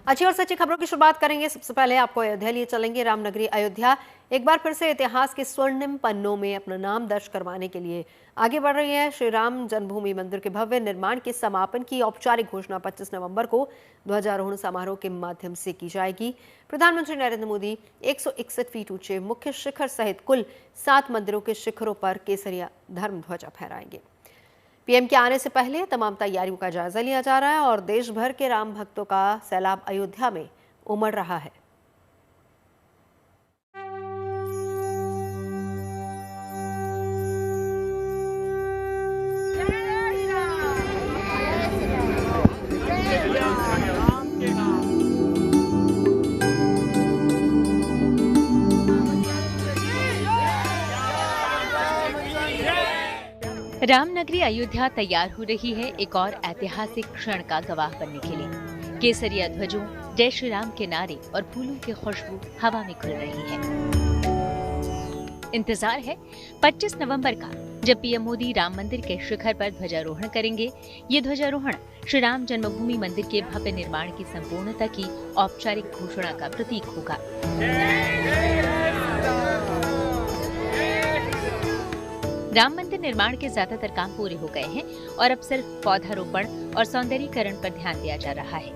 अच्छी और सच्ची खबरों की शुरुआत करेंगे। सबसे पहले आपको अयोध्या लिए चलेंगे। रामनगरी अयोध्या एक बार फिर से इतिहास के स्वर्णिम पन्नों में अपना नाम दर्ज करवाने के लिए आगे बढ़ रही है। श्री राम जन्मभूमि मंदिर के भव्य निर्माण के समापन की औपचारिक घोषणा 25 नवंबर को ध्वजारोहण समारोह के माध्यम से की जाएगी। प्रधानमंत्री नरेंद्र मोदी 161 फीट ऊंचे मुख्य शिखर सहित कुल 7 मंदिरों के शिखरों पर केसरिया धर्म ध्वजा फहराएंगे। पीएम के आने से पहले तमाम तैयारियों का जायजा लिया जा रहा है और देश भर के राम भक्तों का सैलाब अयोध्या में उमड़ रहा है। रामनगरी अयोध्या तैयार हो रही है एक और ऐतिहासिक क्षण का गवाह बनने के लिए। केसरिया ध्वजों, जय श्री राम के नारे और फूलों की खुशबू हवा में खुल रही है। इंतजार है 25 नवंबर का, जब पीएम मोदी राम मंदिर के शिखर पर ध्वजारोहण करेंगे। ये ध्वजारोहण श्री राम जन्मभूमि मंदिर के भव्य निर्माण की संपूर्णता की औपचारिक घोषणा का प्रतीक होगा। राम मंदिर निर्माण के ज्यादातर काम पूरे हो गए हैं और अब सिर्फ पौधारोपण और सौंदर्यीकरण पर ध्यान दिया जा रहा है।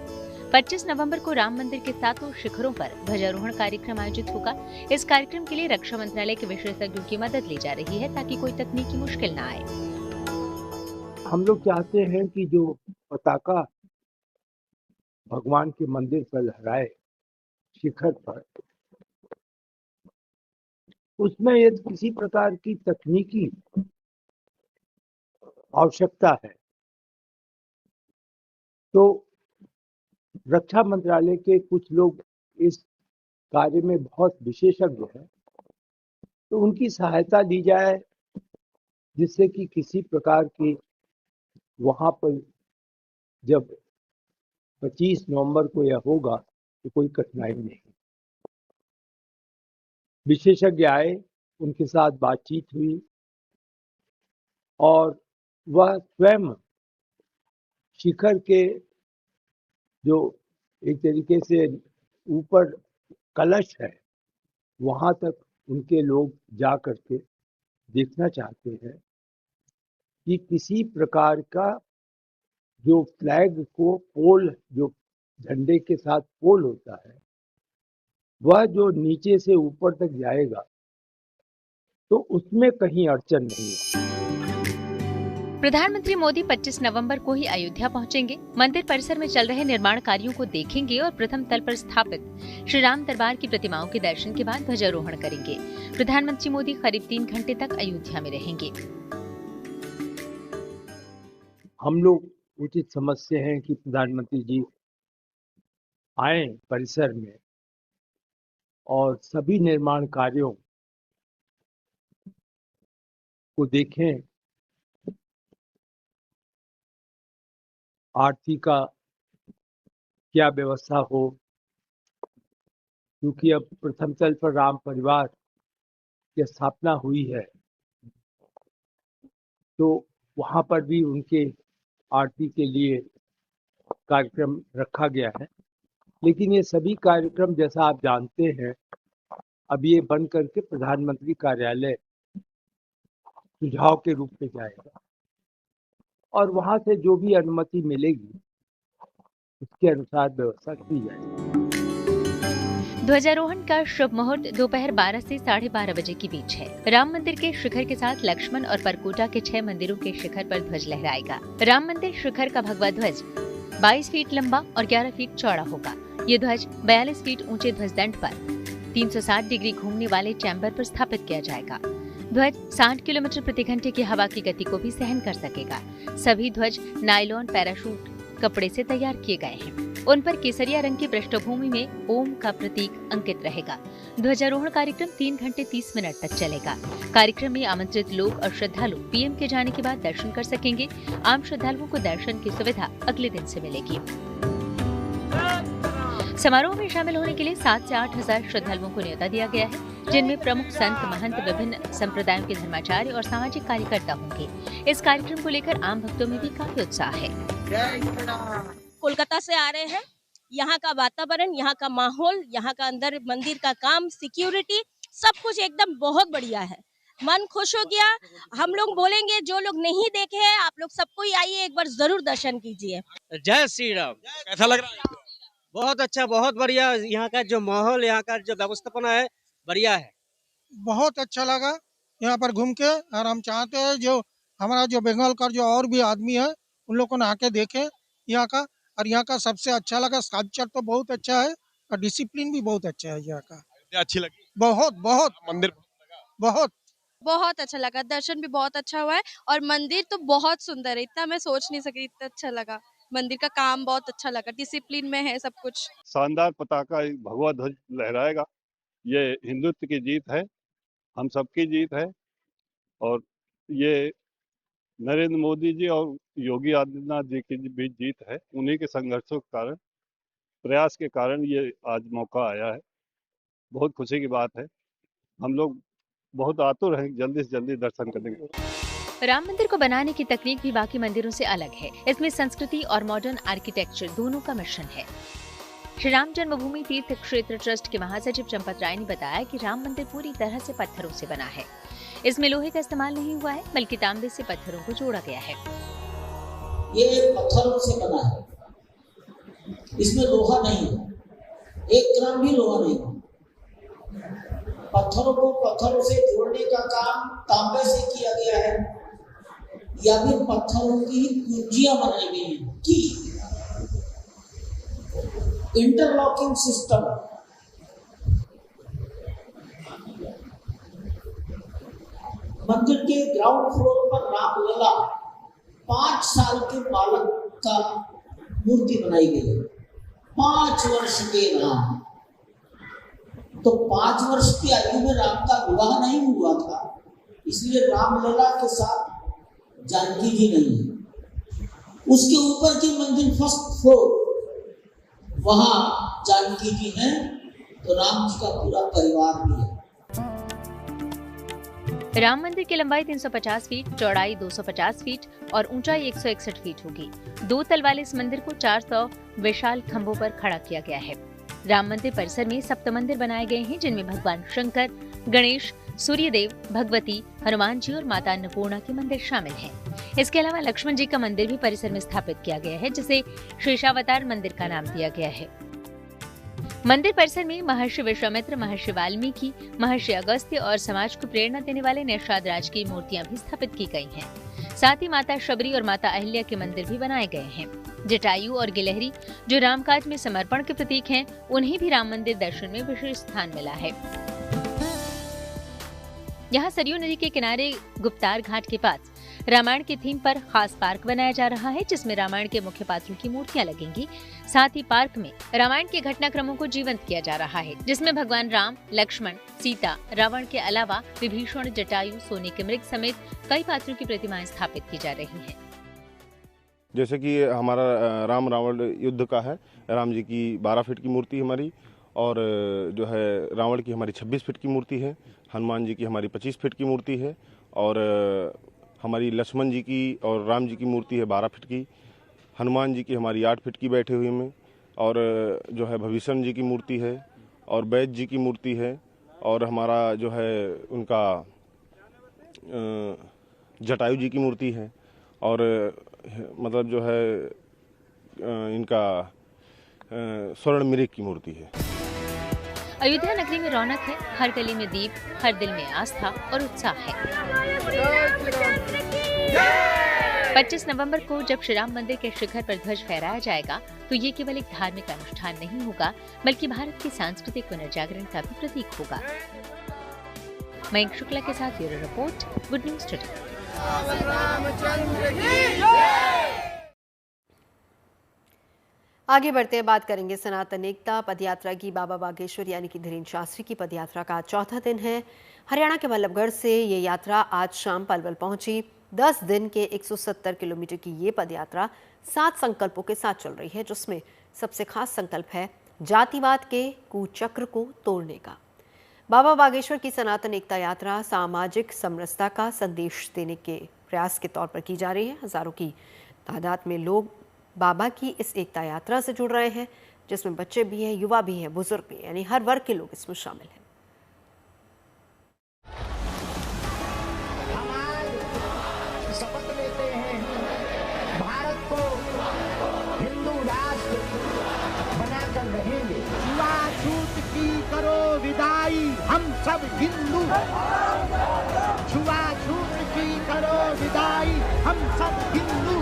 25 नवंबर को राम मंदिर के 7 शिखरों पर ध्वजारोहण कार्यक्रम आयोजित होगा। इस कार्यक्रम के लिए रक्षा मंत्रालय के विशेषज्ञों की मदद ली जा रही है ताकि कोई तकनीकी मुश्किल न आए। हम लोग चाहते हैं कि जो पताका भगवान के मंदिर पर लहराए शिखर पर, उसमें यदि किसी प्रकार की तकनीकी आवश्यकता है तो रक्षा मंत्रालय के कुछ लोग इस कार्य में बहुत विशेषज्ञ हैं, तो उनकी सहायता ली जाए, जिससे कि किसी प्रकार की वहां पर जब 25 नवंबर को यह होगा तो कोई कठिनाई नहीं। विशेषज्ञ आए, उनके साथ बातचीत हुई और वह स्वयं शिखर के जो एक तरीके से ऊपर कलश है, वहां तक उनके लोग जा करके देखना चाहते हैं कि किसी प्रकार का जो फ्लैग को पोल, जो झंडे के साथ पोल होता है, वह जो नीचे से ऊपर तक जाएगा तो उसमें कहीं अड़चन नहीं है। प्रधानमंत्री मोदी 25 नवंबर को ही अयोध्या पहुंचेंगे। मंदिर परिसर में चल रहे निर्माण कार्यों को देखेंगे और प्रथम तल पर स्थापित श्री राम दरबार की प्रतिमाओं के दर्शन के बाद ध्वजारोहण करेंगे। प्रधानमंत्री मोदी करीब 3 घंटे तक अयोध्या में रहेंगे। हम लोग उचित समझते हैं कि प्रधानमंत्री जी आए परिसर में और सभी निर्माण कार्यों को देखें, आरती का क्या व्यवस्था हो, क्योंकि अब प्रथम तल पर राम परिवार की स्थापना हुई है, तो वहां पर भी उनके आरती के लिए कार्यक्रम रखा गया है। लेकिन ये सभी कार्यक्रम, जैसा आप जानते हैं, अब ये बन करके प्रधानमंत्री कार्यालय सुझाव के रूप में जाएगा और वहां से जो भी अनुमति मिलेगी उसके अनुसार व्यवस्था की जाएगी। ध्वजारोहण का शुभ मुहूर्त दोपहर 12 से 12:30 बजे के बीच है। राम मंदिर के शिखर के साथ लक्ष्मण और परकोटा के 6 मंदिरों के शिखर पर ध्वज लहराएगा। राम मंदिर शिखर का भगवा ध्वज 22 फीट लंबा और 11 फीट चौड़ा होगा। ये ध्वज 42 फीट ऊंचे ध्वजदंड पर 360 डिग्री घूमने वाले चैम्बर पर स्थापित किया जाएगा। ध्वज 60 किलोमीटर प्रति घंटे की हवा की गति को भी सहन कर सकेगा। सभी ध्वज नायलॉन पैराशूट कपड़े से तैयार किए गए हैं। उन पर केसरिया रंग की पृष्ठभूमि में ओम का प्रतीक अंकित रहेगा। ध्वजारोहण कार्यक्रम 3 घंटे 30 मिनट तक चलेगा। कार्यक्रम में आमंत्रित लोग और श्रद्धालु पीएम के जाने के बाद दर्शन कर सकेंगे। आम श्रद्धालुओं को दर्शन की सुविधा अगले दिन से मिलेगी। समारोह में शामिल होने के लिए 7 से 8 हजार श्रद्धालुओं को न्योता दिया गया है, जिनमें प्रमुख संत, महंत, विभिन्न संप्रदायों के धर्माचार्य और सामाजिक कार्यकर्ता होंगे। इस कार्यक्रम को लेकर आम भक्तों में भी काफी उत्साह है। कोलकाता से आ रहे हैं यहाँ का वातावरण, यहाँ का माहौल, यहाँ का अंदर मंदिर का काम, सिक्योरिटी, सब कुछ एकदम बहुत बढ़िया है। मन खुश हो गया। हम लोग बोलेंगे जो लोग नहीं देखे हैं, आप लोग सबको ही आइए, एक बार जरूर दर्शन कीजिए। जय श्री राम। कैसा लग रहा है? बहुत अच्छा, बहुत बढ़िया। यहाँ का जो माहौल, यहाँ का जो व्यवस्थापना है, बढ़िया है। बहुत अच्छा लगा यहाँ पर घूम के। और हम चाहते हैं जो हमारा जो बंगाल का जो और भी आदमी है उन लोगों को आके देखें यहाँ का। और यहाँ का सबसे अच्छा लगा स्कल्पचर तो बहुत अच्छा है और डिसिप्लिन भी बहुत अच्छा है यहाँ का। अच्छी लगी? बहुत बहुत मंदिर बहुत बहुत अच्छा लगा, दर्शन भी बहुत अच्छा हुआ है और मंदिर तो बहुत सुंदर है, इतना मैं सोच नहीं सकी, इतना अच्छा लगा। मंदिर का काम बहुत अच्छा लगा, डिसिप्लिन में है सब कुछ। शानदार पताका भगवा ध्वज लहराएगा, ये हिंदुत्व की जीत है, हम सबकी जीत है। और ये नरेंद्र मोदी जी और योगी आदित्यनाथ जी की भी जीत है। उन्हीं के संघर्षों के कारण, प्रयास के कारण ये आज मौका आया है। बहुत खुशी की बात है। हम लोग बहुत आतुर हैं जल्दी से जल्दी दर्शन करने के। राम मंदिर को बनाने की तकनीक भी बाकी मंदिरों से अलग है। इसमें संस्कृति और मॉडर्न आर्किटेक्चर दोनों का मिश्रण है। श्री राम जन्मभूमि तीर्थ क्षेत्र ट्रस्ट के महासचिव चंपत राय ने बताया कि राम मंदिर पूरी तरह से पत्थरों से बना है। इसमें लोहे का इस्तेमाल नहीं हुआ है, बल्कि तांबे से पत्थरों को जोड़ा गया है। ये पत्थरों से बना है, इसमें लोहा नहीं है, 1 ग्राम भी लोहा नहीं है। पत्थरों को पत्थरों से जोड़ने का काम तांबे से किया गया है या फिर पत्थरों की कुंजियां बनाई गई हैं कि इंटरलॉकिंग सिस्टम। मंदिर के ग्राउंड फ्लोर पर रामलला 5 साल के बालक का मूर्ति बनाई गई है। 5 वर्ष के राम, तो 5 वर्ष की आयु में राम का विवाह नहीं हुआ था, इसलिए रामलला के साथ जानकी जी नहीं है। उसके ऊपर की मंजिल फर्स्ट फ्लोर, वहां जानकी जी हैं, तो राम जी का पूरा परिवार भी है। राम मंदिर की लंबाई 350 फीट, चौड़ाई 250 फीट और ऊंचाई 161 फीट होगी। 2 तल वाले इस मंदिर को 400 विशाल खंभों पर खड़ा किया गया है। राम मंदिर परिसर में सप्त मंदिर बनाए गए हैं, जिनमें भगवान शंकर, गणेश, सूर्यदेव, भगवती, हनुमान जी और माता अन्नपूर्णा के मंदिर शामिल हैं। इसके अलावा लक्ष्मण जी का मंदिर भी परिसर में स्थापित किया गया है, जिसे शेषावतार मंदिर का नाम दिया गया है। मंदिर परिसर में महर्षि विश्वामित्र, महर्षि वाल्मीकि, महर्षि अगस्त्य और समाज को प्रेरणा देने वाले निषाद राज की मूर्तियां भी स्थापित की गई हैं। साथ ही माता शबरी और माता अहिल्या के मंदिर भी बनाए गए हैं। जटायु और गिलहरी, जो रामकाज में समर्पण के प्रतीक हैं, उन्हें भी राम मंदिर दर्शन में विशेष स्थान मिला है। यहाँ सरयू नदी के किनारे गुप्तार घाट के पास रामायण की थीम पर खास पार्क बनाया जा रहा है, जिसमें रामायण के मुख्य पात्रों की मूर्तियां लगेंगी। साथ ही पार्क में रामायण के घटनाक्रमों को जीवंत किया जा रहा है, जिसमें भगवान राम, लक्ष्मण, सीता, रावण के अलावा विभीषण, जटायु, सोने के मृग समेत कई पात्रों की प्रतिमाएं स्थापित की जा रही हैं। जैसे कि हमारा राम रावण युद्ध का है, राम जी की 12 फीट की मूर्ति हमारी, और जो है रावण की हमारी 26 फीट की मूर्ति है, हनुमान जी की हमारी 25 फीट की मूर्ति है, और हमारी लक्ष्मण जी की और राम जी की मूर्ति है 12 फीट की, हनुमान जी की हमारी 8 फीट की बैठे हुए में, और जो है भविष्ण जी की मूर्ति है, और वैद्य जी की मूर्ति है, और हमारा जो है उनका जटायु जी की मूर्ति है, और मतलब जो है इनका स्वर्ण मृग की मूर्ति है। अयोध्या नगरी में रौनक है, हर गली में दीप, हर दिल में आस्था और उत्साह है। 25 नवंबर को जब श्री राम मंदिर के शिखर पर ध्वज फहराया जाएगा, तो ये केवल एक धार्मिक अनुष्ठान नहीं होगा, बल्कि भारत की सांस्कृतिक पुनर्जागरण का भी प्रतीक होगा। मयंक शुक्ला के साथ bureau report, good news today. आगे बढ़ते बात करेंगे सनातन एकता पदयात्रा की। बाबा बागेश्वर यानी कि धीरेन्द्र शास्त्री की पदयात्रा का चौथा दिन है। हरियाणा के बल्लभगढ़ से ये यात्रा आज शाम पलवल पहुंची। 10 दिन के 170 किलोमीटर की ये पदयात्रा 7 संकल्पों के साथ चल रही है, जिसमें सबसे खास संकल्प है जातिवाद के कुचक्र को तोड़ने का। बाबा बागेश्वर की सनातन एकता यात्रा सामाजिक समरसता का संदेश देने के प्रयास के तौर पर की जा रही है। हजारों की तादाद में लोग बाबा की इस एकता यात्रा से जुड़ रहे हैं, जिसमें बच्चे भी हैं, युवा भी हैं, बुजुर्ग भी हैं, यानी हर वर्ग के लोग इसमें शामिल हैं। शपथ लेते हैं भारत को हिंदू राष्ट्र बनाकर रहेंगे। छुआछूत की करो विदाई, हम सब हिंदू। छुआछूत की करो विदाई, हम सब हिंदू।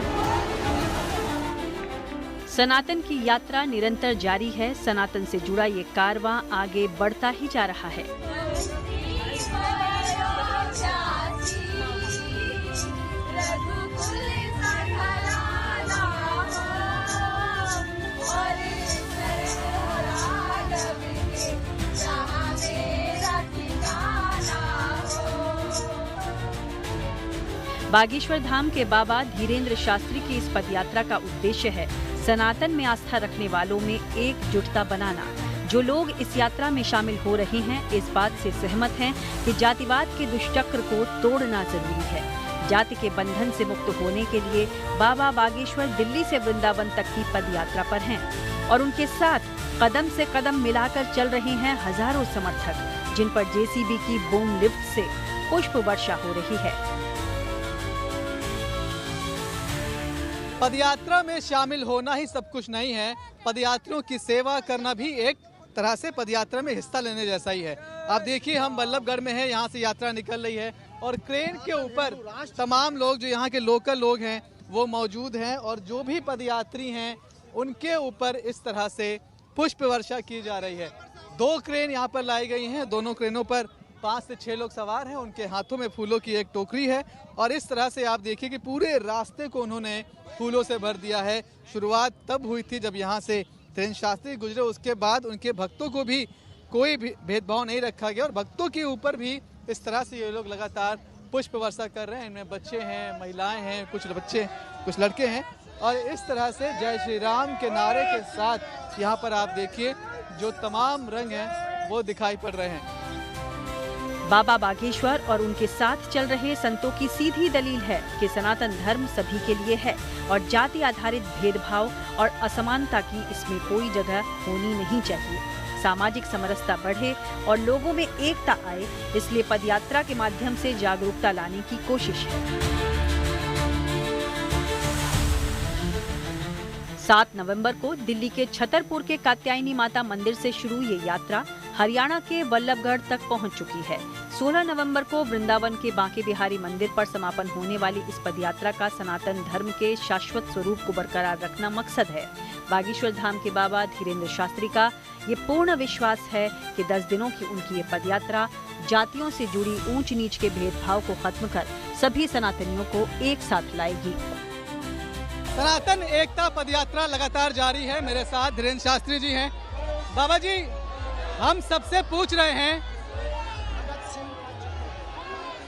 सनातन की यात्रा निरंतर जारी है। सनातन से जुड़ा ये कारवां आगे बढ़ता ही जा रहा है। बागेश्वर धाम के बाबा धीरेन्द्र शास्त्री की इस पदयात्रा का उद्देश्य है सनातन में आस्था रखने वालों में एकजुटता बनाना। जो लोग इस यात्रा में शामिल हो रहे हैं इस बात से सहमत हैं कि जातिवाद के दुष्चक्र को तोड़ना जरूरी है। जाति के बंधन से मुक्त होने के लिए बाबा बागेश्वर दिल्ली से वृंदावन तक की पदयात्रा पर हैं और उनके साथ कदम से कदम मिलाकर चल रहे हैं हजारों समर्थक, जिन पर जेसीबी की बूम लिफ्ट से पुष्प वर्षा हो रही है। पदयात्रा में शामिल होना ही सब कुछ नहीं है, पदयात्रियों की सेवा करना भी एक तरह से पदयात्रा में हिस्सा लेने जैसा ही है। आप देखिए हम बल्लभगढ़ में हैं, यहाँ से यात्रा निकल रही है और क्रेन के ऊपर तमाम लोग जो यहाँ के लोकल लोग हैं वो मौजूद हैं और जो भी पदयात्री हैं उनके ऊपर इस तरह से पुष्प वर्षा की जा रही है। 2 क्रेन यहाँ पर लाई गई हैं, दोनों क्रेनों पर 5 से 6 लोग सवार हैं, उनके हाथों में फूलों की एक टोकरी है और इस तरह से आप देखिए कि पूरे रास्ते को उन्होंने फूलों से भर दिया है। शुरुआत तब हुई थी जब यहाँ से धीरेन्द्र शास्त्री गुजरे, उसके बाद उनके भक्तों को भी कोई भी भेदभाव नहीं रखा गया और भक्तों के ऊपर भी इस तरह से ये लोग लगातार पुष्प वर्षा कर रहे हैं। इनमें बच्चे हैं, महिलाएं हैं, कुछ बच्चे, कुछ लड़के हैं और इस तरह से जय श्री राम के नारे के साथ यहाँ पर आप देखिए जो तमाम रंग हैं वो दिखाई पड़ रहे हैं। बाबा बागेश्वर और उनके साथ चल रहे संतों की सीधी दलील है कि सनातन धर्म सभी के लिए है और जाति आधारित भेदभाव और असमानता की इसमें कोई जगह होनी नहीं चाहिए। सामाजिक समरसता बढ़े और लोगों में एकता आए, इसलिए पदयात्रा के माध्यम से जागरूकता लाने की कोशिश है। 7 नवंबर को दिल्ली के छतरपुर के कात्यायनी माता मंदिर से शुरू ये यात्रा हरियाणा के वल्लभगढ़ तक पहुंच चुकी है। 16 नवंबर को वृंदावन के बांके बिहारी मंदिर पर समापन होने वाली इस पदयात्रा का सनातन धर्म के शाश्वत स्वरूप को बरकरार रखना मकसद है। बागेश्वर धाम के बाबा धीरेन्द्र शास्त्री का ये पूर्ण विश्वास है कि 10 दिनों की उनकी ये पदयात्रा जातियों से जुड़ी ऊंच नीच के भेदभाव को खत्म कर सभी सनातनियों को एक साथ लाएगी। सनातन एकता पदयात्रा लगातार जारी है। मेरे साथ धीरेन्द्र शास्त्री जी हैं। बाबा जी, हम सबसे पूछ रहे हैं,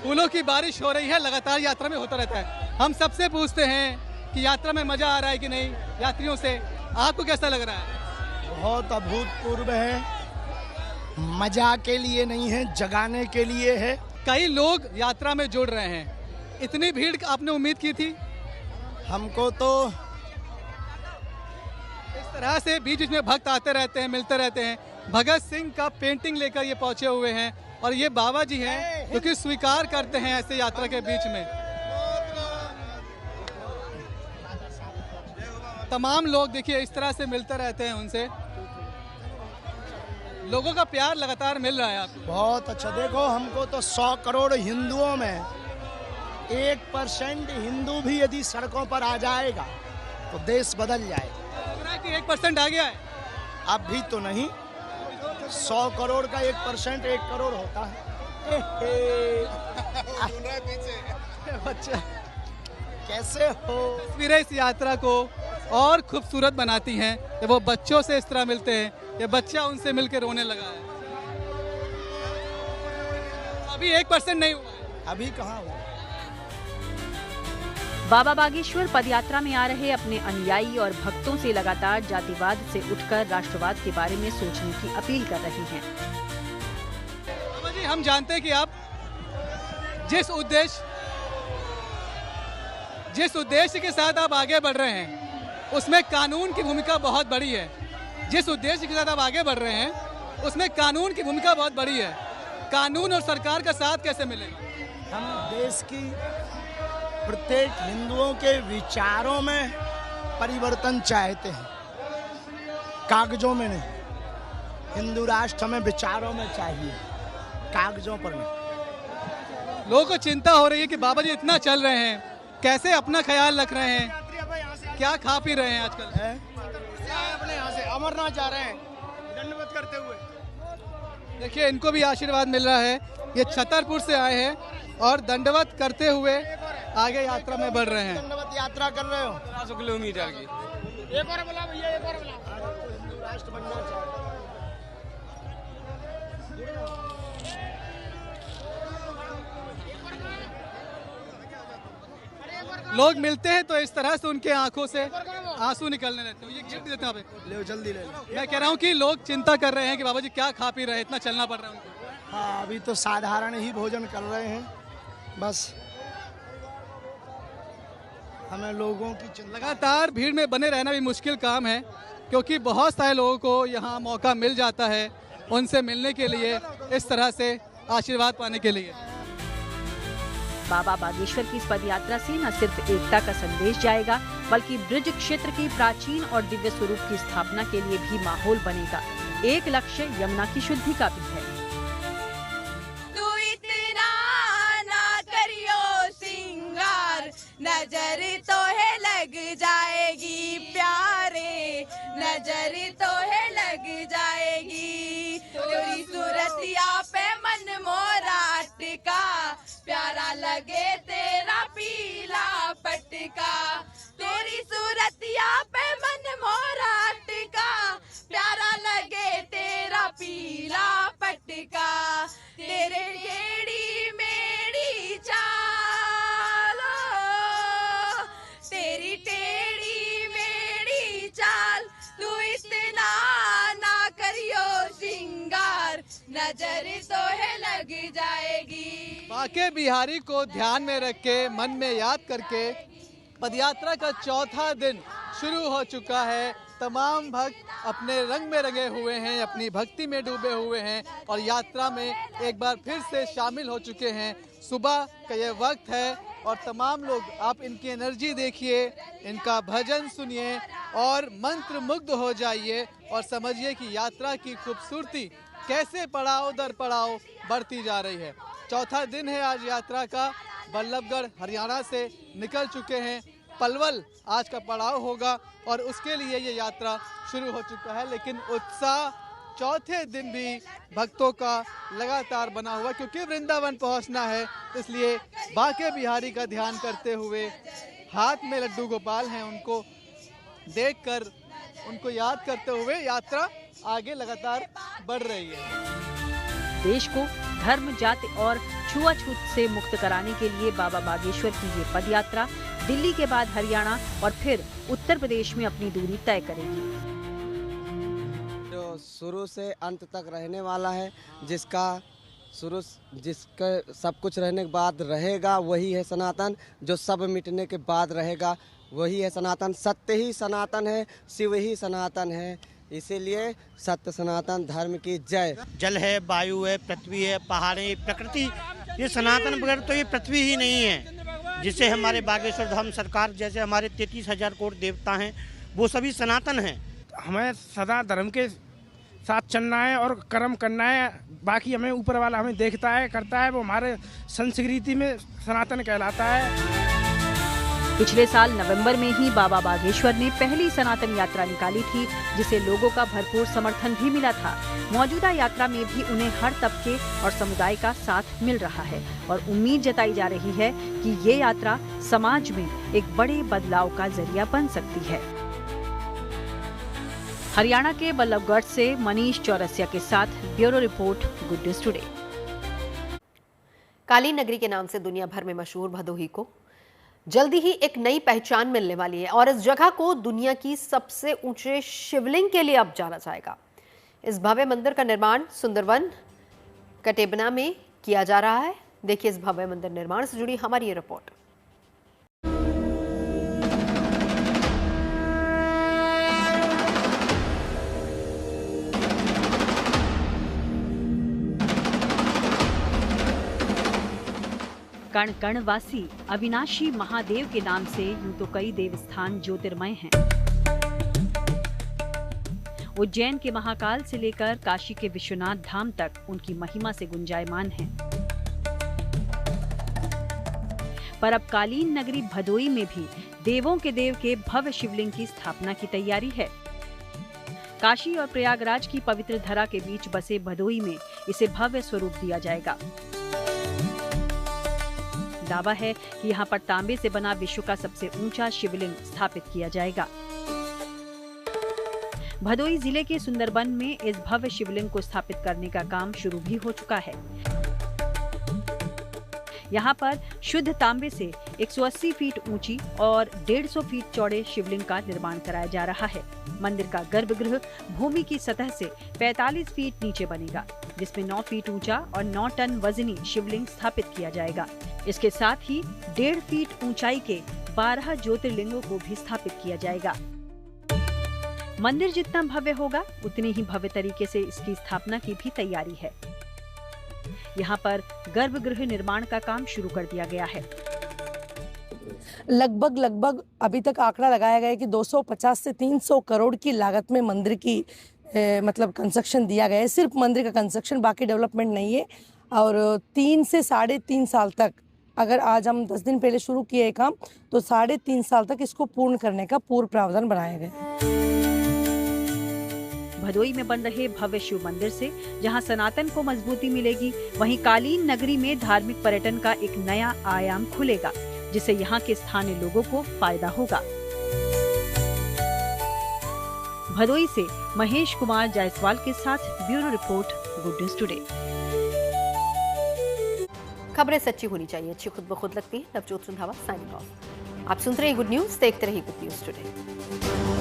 फूलों की बारिश हो रही है, लगातार यात्रा में होता रहता है, हम सबसे पूछते हैं कि यात्रा में मजा आ रहा है कि नहीं यात्रियों से, आपको कैसा लग रहा है? बहुत अभूतपूर्व है, मजा के लिए नहीं है, जगाने के लिए है। कई लोग यात्रा में जुड़ रहे हैं, इतनी भीड़ आपने उम्मीद की थी? हमको तो इस तरह से बीच बीच में भक्त आते रहते हैं, मिलते रहते हैं। भगत सिंह का पेंटिंग लेकर ये पहुंचे हुए हैं और ये बाबा जी हैं जो कि स्वीकार करते हैं ऐसे यात्रा के बीच में। तमाम लोग देखिए इस तरह से मिलते रहते हैं उनसे, लोगों का प्यार लगातार मिल रहा है आपको। बहुत अच्छा। देखो हमको तो 100 करोड़ हिंदुओं में 1% हिंदू भी यदि सड़कों पर आ जाएगा तो देश बदल जाएगा। लग रहा है कि 1% आ गया है? अब भी तो नहीं, 100 करोड़ का 1% 1 करोड़ होता है। अच्छा, कैसे हो? तस्वीरें इस यात्रा को और खूबसूरत बनाती हैं जब वो बच्चों से इस तरह मिलते हैं। ये बच्चा उनसे मिलकर रोने लगा है। अभी 1% नहीं हुआ है। अभी कहाँ हुआ? बाबा बागेश्वर पदयात्रा में आ रहे अपने अनुयायी और भक्तों से लगातार जातिवाद से उठकर राष्ट्रवाद के बारे में सोचने की अपील कर रहे हैं। बाबा जी, हम जानते हैं कि आप जिस उद्देश्य के साथ आप आगे बढ़ रहे हैं उसमें कानून की भूमिका बहुत बड़ी है। जिस उद्देश्य के साथ आप आगे बढ़ रहे हैं उसमें कानून की भूमिका बहुत बड़ी है। कानून और सरकार का साथ कैसे मिलेगा? हम देश की प्रत्येक हिंदुओं के विचारों में परिवर्तन चाहते हैं, कागजों में नहीं। हिंदू राष्ट्र हमें विचारों में चाहिए, कागजों पर नहीं। लोगों को चिंता हो रही है कि बाबा जी इतना चल रहे हैं, कैसे अपना ख्याल रख रहे हैं, क्या खा पी रहे हैं आजकल? अपने यहाँ से अमरनाथ जा रहे हैं दंडवत करते हुए। देखिए इनको भी आशीर्वाद मिल रहा है। ये छतरपुर से आए हैं और दंडवत करते हुए आगे यात्रा में बढ़ रहे हैं। दंडवत यात्रा कर रहे हो 400 किलोमीटर की। एक और बोला भैया, एक और बोला। राष्ट्र बनना चाहिए। लोग मिलते हैं तो इस तरह से उनके आंखों से आंसू निकलने लगते हैं। ये गिफ्ट देते हैं आप? ले जल्दी ले लो। मैं कह रहा हूँ कि लोग चिंता कर रहे हैं कि बाबा जी क्या खा पी रहे हैं, इतना चलना पड़ रहा है उनको। हाँ, अभी तो साधारण ही भोजन कर रहे हैं, बस हमें लोगों की चिंता। लगातार भीड़ में बने रहना भी मुश्किल काम है, क्योंकि बहुत सारे लोगों को यहाँ मौका मिल जाता है उनसे मिलने के लिए, इस तरह से आशीर्वाद पाने के लिए। बाबा बागेश्वर की इस पदयात्रा से न सिर्फ एकता का संदेश जाएगा, बल्कि ब्रज क्षेत्र के प्राचीन और दिव्य स्वरूप की स्थापना के लिए भी माहौल बनेगा। एक लक्ष्य यमुना की शुद्धि का भी है। तू इतना ना करियो सिंगार, नजर तो है लग जाएगी प्यारे, नजर तो है लग जाएगी। तेरी सूरतिया पे मन मोरा टिका, प्यारा लगे तेरा पीला पटका। तेरी सूरतिया पे मन मोरा टिका, प्यारा लगे तेरा पीला पटका। तेरे टेढ़ी मेढ़ी चालो, तेरी टेढ़ी मेढ़ी चाल, तू इतना ना करियो सिंगार, नजर तो है लग जाएगी। बाके बिहारी को ध्यान में रख के, मन में याद करके पदयात्रा का चौथा दिन शुरू हो चुका है। तमाम भक्त अपने रंग में रंगे हुए हैं, अपनी भक्ति में डूबे हुए हैं और यात्रा में एक बार फिर से शामिल हो चुके हैं। सुबह का ये वक्त है और तमाम लोग, आप इनकी एनर्जी देखिए, इनका भजन सुनिए और मंत्र मुग्ध हो जाइए और समझिए कि यात्रा की खूबसूरती कैसे पड़ाव दर पड़ाव बढ़ती जा रही है। चौथा दिन है आज यात्रा का। बल्लभगढ़ हरियाणा से निकल चुके हैं, पलवल आज का पड़ाव होगा और उसके लिए ये यात्रा शुरू हो चुका है। लेकिन उत्साह चौथे दिन भी भक्तों का लगातार बना हुआ, क्योंकि वृंदावन पहुंचना है, इसलिए बाके बिहारी का ध्यान करते हुए हाथ में लड्डू गोपाल हैं, उनको देखकर, उनको याद करते हुए यात्रा आगे लगातार बढ़ रही है। देश को धर्म, जाति और छुआछूत से मुक्त कराने के लिए बाबा बागेश्वर की ये पदयात्रा दिल्ली के बाद हरियाणा और फिर उत्तर प्रदेश में अपनी दूरी तय करेगी। जो शुरू से अंत तक रहने वाला है, जिसका सब कुछ रहने के बाद रहेगा, वही है सनातन। जो सब मिटने के बाद रहेगा वही है सनातन। सत्य ही सनातन है, शिव ही सनातन है, इसीलिए सत्य सनातन धर्म की जय। जल है, वायु है, पृथ्वी है, पहाड़े, प्रकृति, ये सनातन बगैर तो ये पृथ्वी ही नहीं है। जिसे हमारे बागेश्वर धाम सरकार, जैसे हमारे 33,000 करोड़ देवता हैं, वो सभी सनातन हैं। हमें सदा धर्म के साथ चलना है और कर्म करना है। बाकी हमें ऊपर वाला हमें देखता है, करता है, वो हमारे संस्कृति में सनातन कहलाता है। पिछले साल नवंबर में ही बाबा बागेश्वर ने पहली सनातन यात्रा निकाली थी, जिसे लोगों का भरपूर समर्थन भी मिला था। मौजूदा यात्रा में भी उन्हें हर तबके और समुदाय का साथ मिल रहा है और उम्मीद जताई जा रही है कि ये यात्रा समाज में एक बड़े बदलाव का जरिया बन सकती है। हरियाणा के बल्लभगढ़ से मनीष चौरसिया के साथ bureau report, good news today. काली नगरी के नाम से दुनिया भर में मशहूर भदोही को जल्दी ही एक नई पहचान मिलने वाली है और इस जगह को दुनिया की सबसे ऊंचे शिवलिंग के लिए अब जाना जाएगा। इस भव्य मंदिर का निर्माण सुंदरवन कटेबना में किया जा रहा है। देखिए इस भव्य मंदिर निर्माण से जुड़ी हमारी ये रिपोर्ट। कण कणवासी अविनाशी महादेव के नाम से यूं तो कई देवस्थान ज्योतिर्मय हैं। उज्जैन के महाकाल से लेकर काशी के विश्वनाथ धाम तक उनकी महिमा से गुंजायमान है। पर अब कालीन नगरी भदोई में भी देवों के देव के भव्य शिवलिंग की स्थापना की तैयारी है। काशी और प्रयागराज की पवित्र धरा के बीच बसे भदोई में इसे भव्य स्वरूप दिया जाएगा। दावा है कि यहाँ पर तांबे से बना विश्व का सबसे ऊंचा शिवलिंग स्थापित किया जाएगा। भदोई जिले के सुंदरबन में इस भव्य शिवलिंग को स्थापित करने का काम शुरू भी हो चुका है। यहाँ पर शुद्ध तांबे से 180 फीट ऊंची और 150 फीट चौड़े शिवलिंग का निर्माण कराया जा रहा है। मंदिर का गर्भगृह भूमि की सतह से 45 फीट नीचे बनेगा, जिसमें 9 फीट ऊंचा और 9 टन वजनी शिवलिंग स्थापित किया जाएगा। इसके साथ ही 1.5 फीट ऊंचाई के 12 ज्योतिर्लिंगों को भी स्थापित किया जाएगा। मंदिर जितना भव्य होगा उतनी ही भव्य तरीके से इसकी स्थापना की भी तैयारी है। यहाँ पर गर्भगृह निर्माण का काम शुरू कर दिया गया है। लगभग अभी तक आंकड़ा लगाया गया है कि 250 से 300 करोड़ की लागत में मंदिर की मतलब कंस्ट्रक्शन दिया गया है। सिर्फ मंदिर का कंस्ट्रक्शन, बाकी डेवलपमेंट नहीं है। और 3 से 3.5 साल तक, अगर आज हम 10 दिन पहले शुरू किए काम, तो 3.5 साल तक इसको पूर्ण करने का पूर्व प्रावधान बनाया गया है। भदोई में बन रहे भव्य शिव मंदिर से जहां सनातन को मजबूती मिलेगी, वहीं कालीन नगरी में धार्मिक पर्यटन का एक नया आयाम खुलेगा, जिससे यहां के स्थानीय लोगों को फायदा होगा। भदोई से महेश कुमार जायसवाल के साथ bureau report, good news today. खबरें सच्ची होनी चाहिए, अच्छी खुद ब खुद लगती है। Navjot Randhawa signing off. आप सुनते रहिए गुड न्यूज, देखते रहिए गुड न्यूज टुडे।